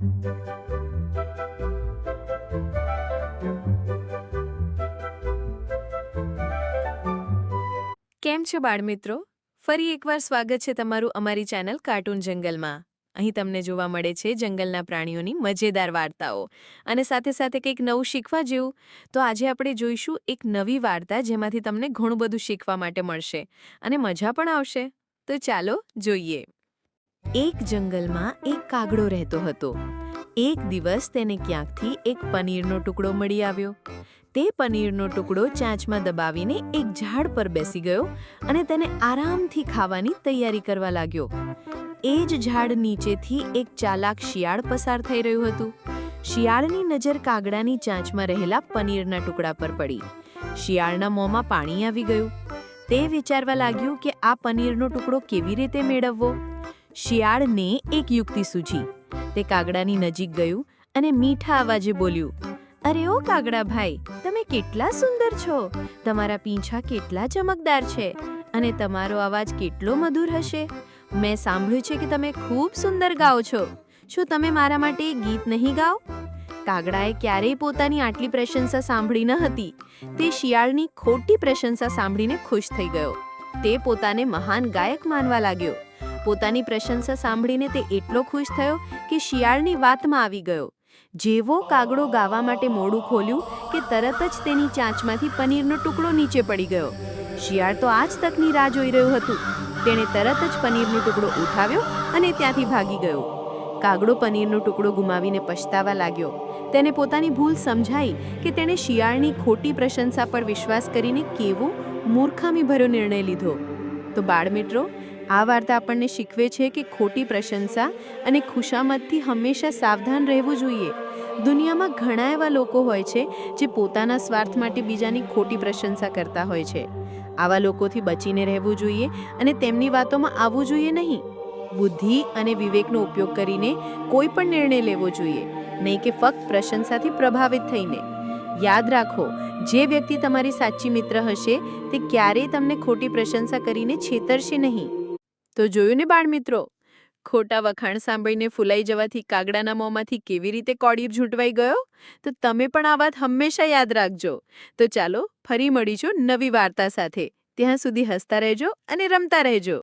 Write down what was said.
કેમ છો બાળમિત્રો? ફરી એકવાર સ્વાગત છે તમારું અમારી ચેનલ કાર્ટૂન જંગલમાં. અહીં તમને જોવા મળે છે જંગલના પ્રાણીઓની મજેદાર વાર્તાઓ અને સાથે સાથે કંઈક નવું શીખવા જેવું. તો આજે આપણે જોઈશું એક નવી વાર્તા જેમાંથી તમને ઘણું બધું શીખવા માટે મળશે અને મજા પણ આવશે. તો ચાલો જોઈએ. એક જંગલમાં એક કાગડો રહેતો હતો. એક દિવસ તેને ક્યાંકથી એક પનીરનો ટુકડો મળી આવ્યો. તે પનીરનો ટુકડો ચાંચમાં દબાવીને એક ઝાડ પર બેસી ગયો અને તેને આરામથી ખાવાની તૈયારી કરવા લાગ્યો. એ જ ઝાડ નીચેથી એક ચાલાક શિયાળ પસાર થઈ રહ્યું હતું. શિયાળની નજર કાગડાની ચાંચમાં રહેલા પનીરના ટુકડા પર પડી. શિયાળના મોંમાં પાણી આવી ગયું. તે વિચારવા લાગ્યું કે આ પનીરનો ટુકડો કેવી રીતે મેળવવો. શિયાળને એક યુક્તિ સૂઝી. તે કાગડાની નજીક ગયું અને મીઠા અવાજે બોલ્યું, "અરે ઓ કાગડા ભાઈ, તમે કેટલા સુંદર છો! તમારા પીંછા કેટલા ચમકદાર છે અને તમારો અવાજ કેટલો મધુર હશે. મેં સાંભળ્યું છે કે તમે ખૂબ સુંદર ગાઓ છો. શું તમે મારા માટે એક ગીત નહીં ગાઓ?" કાગડાએ ક્યારેય પોતાની આટલી પ્રશંસા સાંભળી ન હતી. તે શિયાળની ખોટી પ્રશંસા સાંભળીને ખુશ થઈ ગયો. તે પોતાને મહાન ગાયક માનવા લાગ્યો. પોતાની પ્રશંસા સાંભળીને તે એટલો ખુશ થયો કે શિયાળની વાતમાં આવી ગયો. જેવો કાગડો ગાવા માટે મોઢું ખોલ્યું કે તરત જ તેની ચાંચમાંથી પનીરનો ટુકડો નીચે પડી ગયો. શિયાળ તો આ જ તકની રાહ જોઈ રહ્યું હતું. તેણે તરત જ પનીરનો ટુકડો ઉઠાવ્યો અને ત્યાંથી ભાગી ગયો. કાગડો પનીરનો ટુકડો ગુમાવીને પછતાવા લાગ્યો. તેને પોતાની ભૂલ સમજાઈ કે તેણે શિયાળની ખોટી પ્રશંસા પર વિશ્વાસ કરીને કેવો મૂર્ખામીભર્યો નિર્ણય લીધો. તો બાળમિત્રો, આ વાર્તા આપણને શીખવે છે કે ખોટી પ્રશંસા અને ખુશામતથી હંમેશા સાવધાન રહેવું જોઈએ. દુનિયામાં ઘણા એવા લોકો હોય છે જે પોતાના સ્વાર્થ માટે બીજાની ખોટી પ્રશંસા કરતા હોય છે. આવા લોકોથી બચીને રહેવું જોઈએ અને તેમની વાતોમાં આવવું જોઈએ નહીં. બુદ્ધિ અને વિવેકનો ઉપયોગ કરીને કોઈ પણ નિર્ણય લેવો જોઈએ, નહીં કે ફક્ત પ્રશંસાથી પ્રભાવિત થઈને. યાદ રાખો, જે વ્યક્તિ તમારી સાચી મિત્ર હશે તે ક્યારેય તમને ખોટી પ્રશંસા કરીને છેતરશે નહીં. તો જોયું ને બાળમિત્રો, ખોટા વખાણ સાંભળીને ફૂલાઈ જવાથી કાગડાના મોંમાંથી કેવી રીતે કોળીર ઝૂંટવાઈ ગયો. તો તમે પણ આ વાત હંમેશા યાદ રાખજો. તો ચાલો ફરી મળીશું નવી વાર્તા સાથે. ત્યાં સુધી હસતા રહેજો અને રમતા રહેજો.